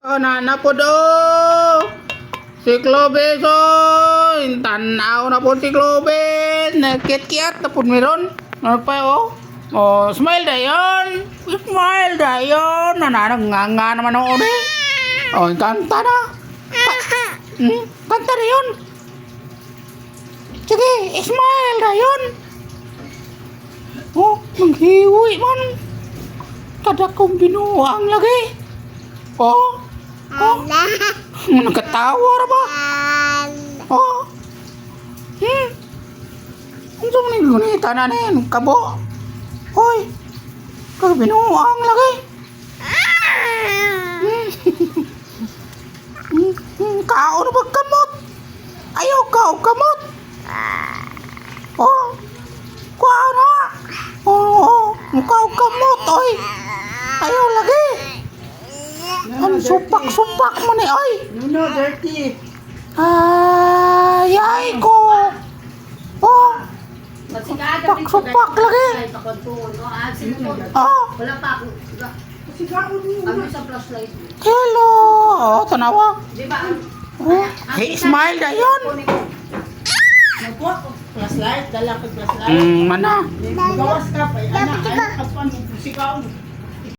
Oh, nana po do. Si Clovis, oh. Tanaw na po si Clovis. Nagkit-kit na po meron. Ano pa, oh. Oh, smile dayon. Smile dayon. Nanananganga naman ako, eh. Oh, kanta na. Kanta na yun. Sige, smile dayon. Oh, manghiwi man. Kada kong binuang lagi. Oh. Oh. Nagkatawa ra ba? Oh. Ang sa mga gunita na rin, kabo. Hoy. Kabinuang lagi. Kao na ba kamot? Ayaw kao kamot. Oh. Kuha na. Oh. Kao kamot, oy. Ayaw lagi. Ang supak-supak mo ni, oy. No, dirty. Ay ko. Oh. Supak-supak lagi. Oh. Wala pa ako. Ano sa flashlight? Hello. Oh, tanawa. Di ba? Oh. Hey, smile na yun. Naku, flashlight. Dala ko flashlight. Mana? Gawas ka pa. Anak, kapan mo. Sikaw.